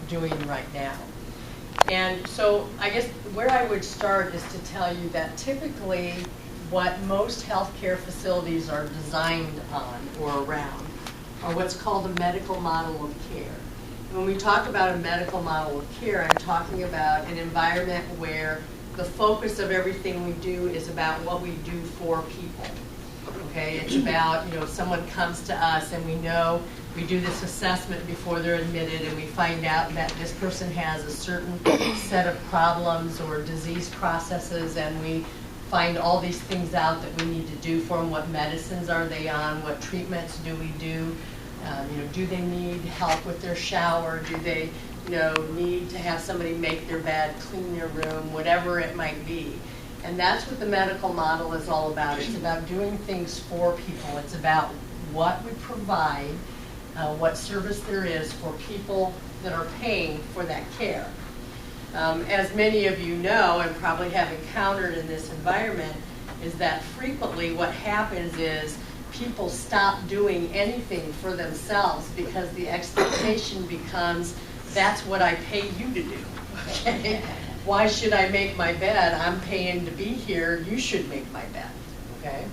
doing right now. And so I guess where I would start is to tell you that typically what most healthcare facilities are designed on or around are what's called a medical model of care. When we talk about a medical model of care, I'm talking about an environment where the focus of everything we do is about what we do for people. Okay, it's about, someone comes to us and we know we do this assessment before they're admitted and we find out that this person has a certain set of problems or disease processes, and we find all these things out that we need to do for them. What medicines are they on? What treatments do we do? Do they need help with their shower? Do they, need to have somebody make their bed, clean their room, whatever it might be? And that's what the medical model is all about. It's about doing things for people. It's about what we provide, what service there is for people that are paying for that care. As many of you know and probably have encountered in this environment, is that frequently what happens is people stop doing anything for themselves because the expectation becomes, that's what I pay you to do. Okay? Why should I make my bed? I'm paying to be here. You should make my bed. Okay?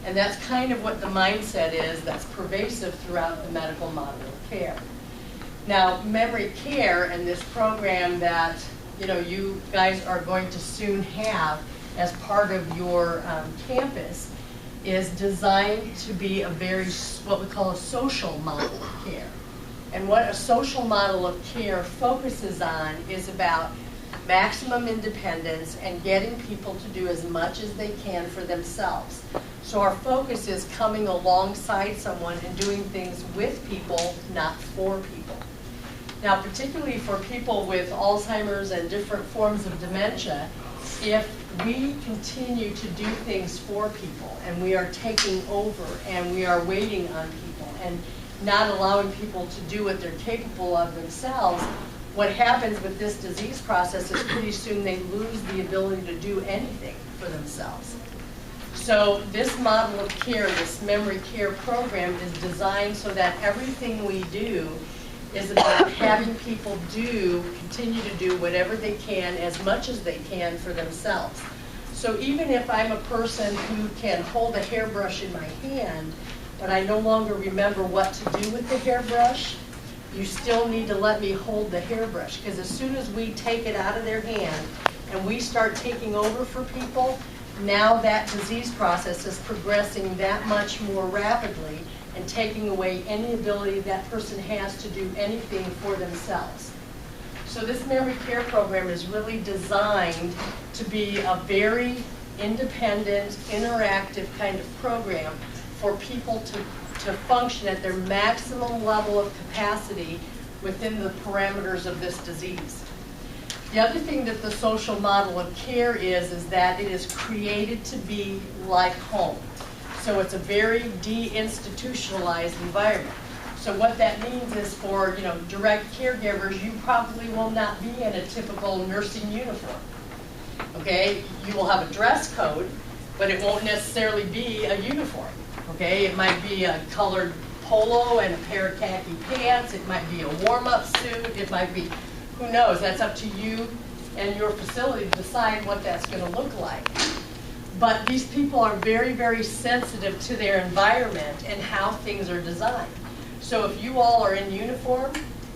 And that's kind of what the mindset is that's pervasive throughout the medical model of care. Now, memory care and this program that you guys are going to soon have as part of your campus is designed to be a very, what we call a social model of care. And what a social model of care focuses on is about maximum independence and getting people to do as much as they can for themselves. So our focus is coming alongside someone and doing things with people, not for people. Now, particularly for people with Alzheimer's and different forms of dementia, if we continue to do things for people and we are taking over and we are waiting on people and not allowing people to do what they're capable of themselves, what happens with this disease process is pretty soon they lose the ability to do anything for themselves. So this model of care, this memory care program, is designed so that everything we do is about having people continue to do whatever they can, as much as they can for themselves. So even if I'm a person who can hold a hairbrush in my hand, but I no longer remember what to do with the hairbrush, you still need to let me hold the hairbrush, because as soon as we take it out of their hand and we start taking over for people, now that disease process is progressing that much more rapidly and taking away any ability that person has to do anything for themselves. So this memory care program is really designed to be a very independent, interactive kind of program for people to function at their maximum level of capacity within the parameters of this disease. The other thing that the social model of care is that it is created to be like home. So it's a very de-institutionalized environment. So what that means is for direct caregivers, you probably will not be in a typical nursing uniform. Okay, you will have a dress code, but it won't necessarily be a uniform. Okay, it might be a colored polo and a pair of khaki pants. It might be a warm-up suit. It might be, who knows? That's up to you and your facility to decide what that's going to look like. But these people are very, very sensitive to their environment and how things are designed. So if you all are in uniform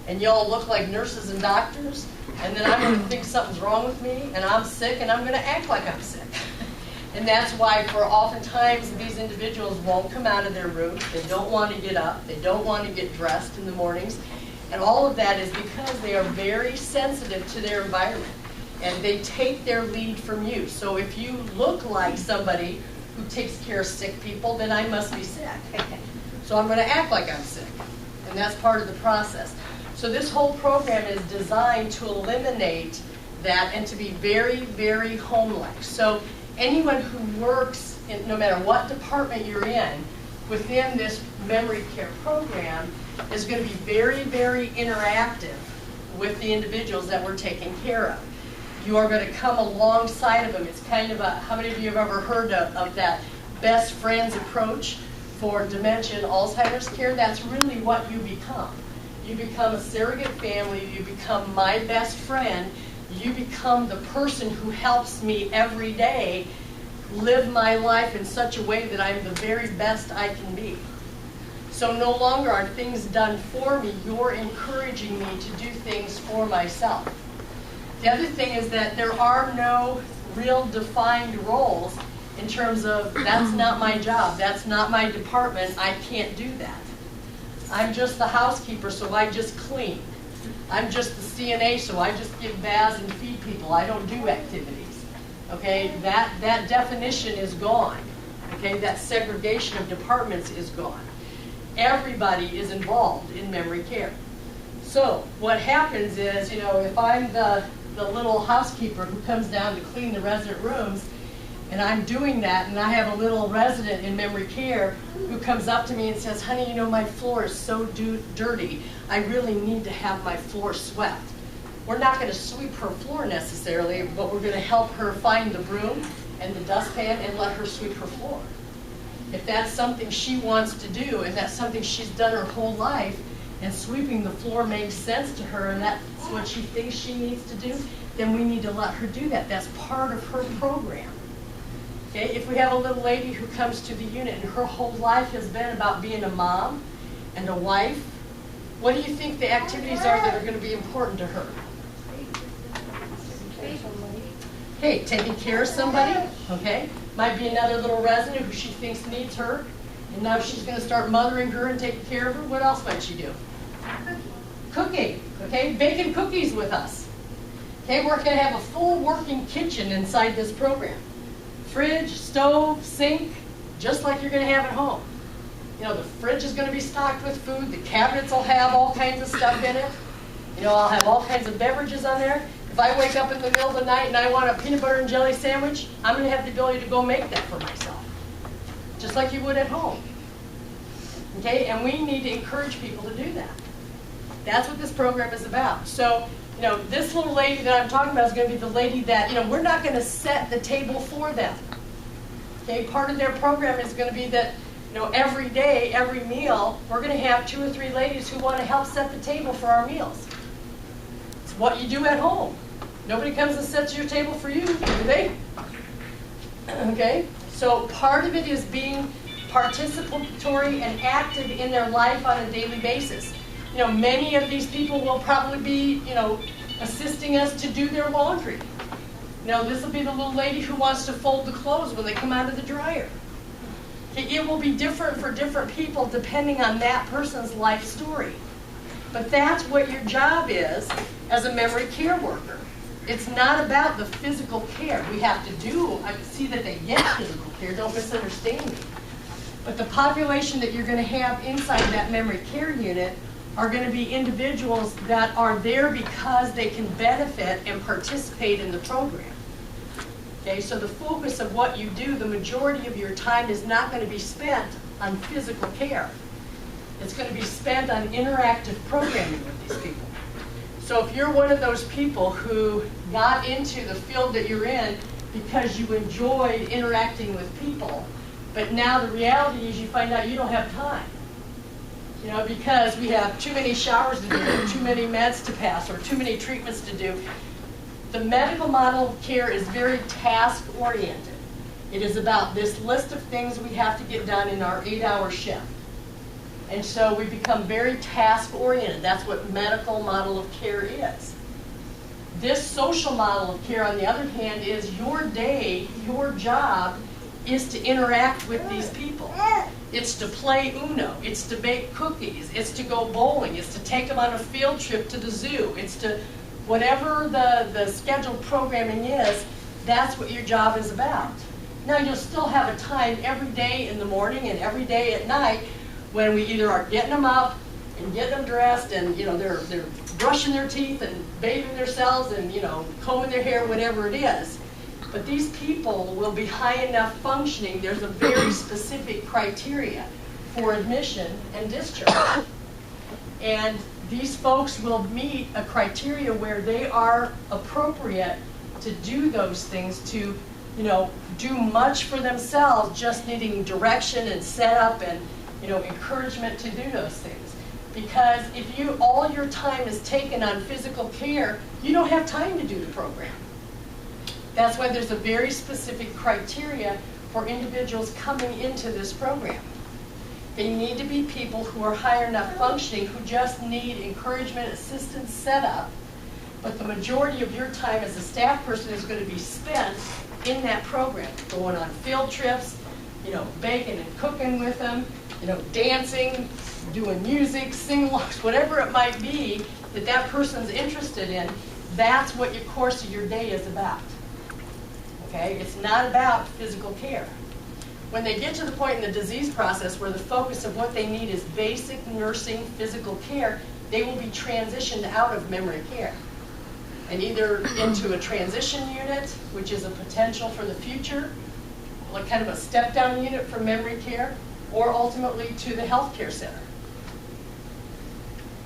and you all look like nurses and doctors, and then I'm going to think something's wrong with me and I'm sick and I'm going to act like I'm sick. And that's why for oftentimes these individuals won't come out of their room. They don't want to get up. They don't want to get dressed in the mornings. And all of that is because they are very sensitive to their environment. And they take their lead from you. So if you look like somebody who takes care of sick people, then I must be sick. So I'm going to act like I'm sick. And that's part of the process. So this whole program is designed to eliminate that and to be very, very home-like. So anyone who works, no matter what department you're in, within this memory care program is going to be very, very interactive with the individuals that we're taking care of. You are going to come alongside of them. It's kind of how many of you have ever heard of that best friends approach for dementia and Alzheimer's care? That's really what you become. You become a surrogate family. You become my best friend. You become the person who helps me every day live my life in such a way that I'm the very best I can be. So no longer are things done for me. You're encouraging me to do things for myself. The other thing is that there are no real defined roles in terms of, that's not my job, that's not my department, I can't do that. I'm just the housekeeper, so I just clean. I'm just the CNA, so I just give baths and feed people. I don't do activities. Okay, that definition is gone. Okay, that segregation of departments is gone. Everybody is involved in memory care. So what happens is, if I'm the little housekeeper who comes down to clean the resident rooms, and I'm doing that, and I have a little resident in memory care who comes up to me and says, honey, my floor is so dirty, I really need to have my floor swept. We're not going to sweep her floor necessarily, but we're going to help her find the broom and the dustpan and let her sweep her floor. If that's something she wants to do, and that's something she's done her whole life, and sweeping the floor makes sense to her, and that's what she thinks she needs to do, then we need to let her do that. That's part of her program. Okay? If we have a little lady who comes to the unit and her whole life has been about being a mom and a wife, what do you think the activities are that are going to be important to her? Okay, taking care of somebody, okay? Might be another little resident who she thinks needs her, and now she's going to start mothering her and taking care of her. What else might she do? Cooking, okay? Baking cookies with us. Okay, we're going to have a full working kitchen inside this program. Fridge, stove, sink, just like you're going to have at home. The fridge is going to be stocked with food. The cabinets will have all kinds of stuff in it. I'll have all kinds of beverages on there. If I wake up in the middle of the night and I want a peanut butter and jelly sandwich, I'm going to have the ability to go make that for myself, just like you would at home. Okay, and we need to encourage people to do that. That's what this program is about. So, this little lady that I'm talking about is going to be the lady that, we're not going to set the table for them. Okay, part of their program is going to be that, every day, every meal, we're going to have 2 or 3 ladies who want to help set the table for our meals. It's what you do at home. Nobody comes and sets your table for you, do they? Okay, so part of it is being participatory and active in their life on a daily basis. Many of these people will probably be, assisting us to do their laundry. This will be the little lady who wants to fold the clothes when they come out of the dryer. It will be different for different people depending on that person's life story. But that's what your job is as a memory care worker. It's not about the physical care. We have to see that they get physical care, don't misunderstand me. But the population that you're going to have inside that memory care unit are going to be individuals that are there because they can benefit and participate in the program. Okay, so the focus of what you do, the majority of your time is not going to be spent on physical care. It's going to be spent on interactive programming with these people. So if you're one of those people who got into the field that you're in because you enjoyed interacting with people, but now the reality is you find out you don't have time. Because we have too many showers to do, or too many meds to pass, or too many treatments to do. The medical model of care is very task-oriented. It is about this list of things we have to get done in our 8-hour shift. And so we become very task-oriented. That's what medical model of care is. This social model of care, on the other hand, is your day, your job, is to interact with these people. It's to play Uno. It's to bake cookies. It's to go bowling. It's to take them on a field trip to the zoo. It's to, whatever the scheduled programming is, that's what your job is about. Now, you'll still have a time every day in the morning and every day at night when we either are getting them up and getting them dressed and, they're brushing their teeth and bathing themselves and, combing their hair, whatever it is. But these people will be high enough functioning. There's a very specific criteria for admission and discharge. And these folks will meet a criteria where they are appropriate to do those things, to, do much for themselves, just needing direction and setup and, encouragement to do those things. Because if all your time is taken on physical care, you don't have time to do the program. That's why there's a very specific criteria for individuals coming into this program. They need to be people who are higher enough functioning, who just need encouragement, assistance, setup. But the majority of your time as a staff person is going to be spent in that program, going on field trips, baking and cooking with them, dancing, doing music, sing-alongs, whatever it might be that person's interested in. That's what your course of your day is about. Okay? It's not about physical care. When they get to the point in the disease process where the focus of what they need is basic nursing physical care, they will be transitioned out of memory care and either into a transition unit, which is a potential for the future, like kind of a step-down unit for memory care, or ultimately to the healthcare center.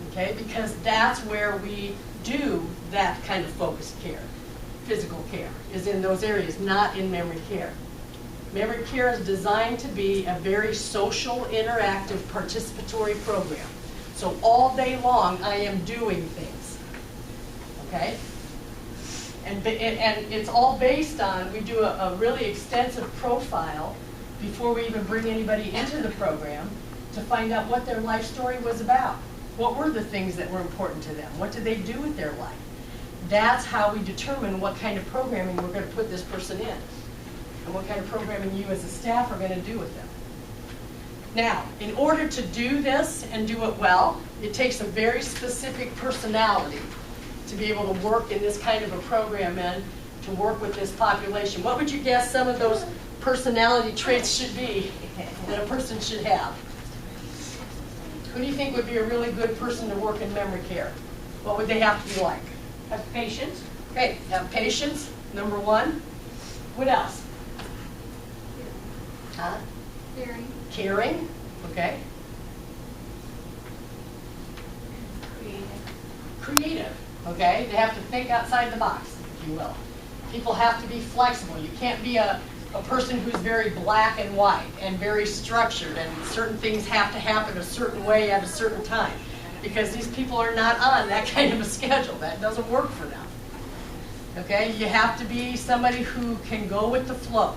Okay, because that's where we do that kind of focused care. Physical care is in those areas, not in memory care. Memory care is designed to be a very social, interactive, participatory program. So all day long, I am doing things. Okay? And it's all based on, we do a really extensive profile before we even bring anybody into the program to find out what their life story was about. What were the things that were important to them? What did they do with their life? That's how we determine what kind of programming we're going to put this person in, and what kind of programming you as a staff are going to do with them. Now, in order to do this and do it well, it takes a very specific personality to be able to work in this kind of a program and to work with this population. What would you guess some of those personality traits should be that a person should have? Who do you think would be a really good person to work in memory care? What would they have to be like? Have patience. Okay, have patience, number one. What else? Huh? Caring. Caring, okay. Creative, okay. They have to think outside the box, if you will. People have to be flexible. You can't be a person who's very black and white and very structured, and certain things have to happen a certain way at a certain time, because these people are not on that kind of a schedule. That doesn't work for them. Okay, you have to be somebody who can go with the flow.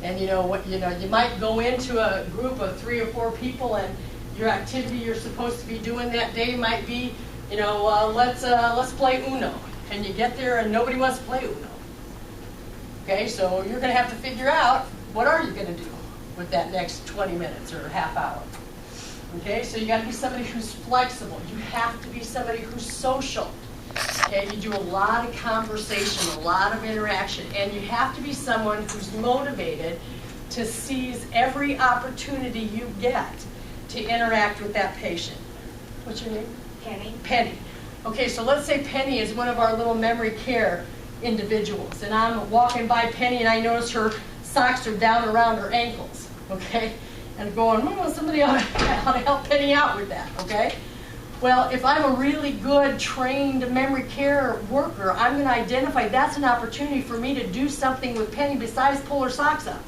And you might go into a group of 3 or 4 people, and your activity you're supposed to be doing that day might be, let's play Uno. And you get there and nobody wants to play Uno. Okay, so you're going to have to figure out, what are you going to do with that next 20 minutes or half hour? Okay, so you got to be somebody who's flexible. You have to be somebody who's social. Okay, you do a lot of conversation, a lot of interaction, and you have to be someone who's motivated to seize every opportunity you get to interact with that patient. What's your name? Penny. Penny. Okay, so let's say Penny is one of our little memory care individuals, and I'm walking by Penny and I notice her socks are down around her ankles, okay? And going, somebody ought to help Penny out with that, okay? Well, if I'm a really good, trained memory care worker, I'm going to identify that's an opportunity for me to do something with Penny besides pull her socks up,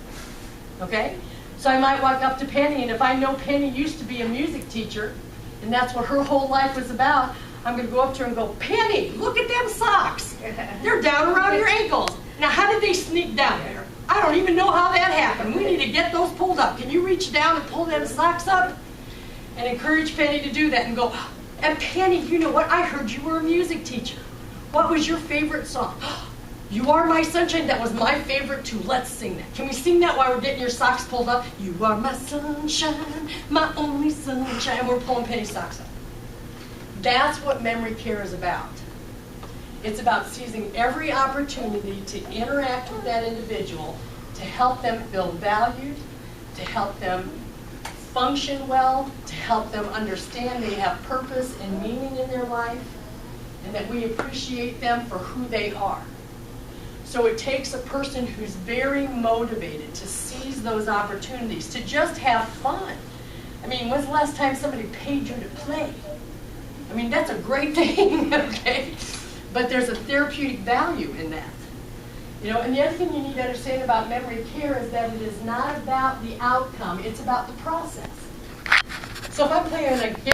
okay? So I might walk up to Penny, and if I know Penny used to be a music teacher, and that's what her whole life was about, I'm going to go up to her and go, Penny, look at them socks. They're down around your ankles. Now, how did they sneak down there? I don't even know how that happened. We need to get those pulled up. Can you reach down and pull them socks up? And encourage Penny to do that and go, and Penny, you know what? I heard you were a music teacher. What was your favorite song? You Are My Sunshine. That was my favorite too. Let's sing that. Can we sing that while we're getting your socks pulled up? You are my sunshine, my only sunshine. And we're pulling Penny's socks up. That's what memory care is about. It's about seizing every opportunity to interact with that individual, to help them feel valued, to help them function well, to help them understand they have purpose and meaning in their life, and that we appreciate them for who they are. So it takes a person who's very motivated to seize those opportunities, to just have fun. I mean, when's the last time somebody paid you to play? I mean, that's a great thing, okay? But there's a therapeutic value in that. And the other thing you need to understand about memory care is that it is not about the outcome, it's about the process. So if I'm playing a game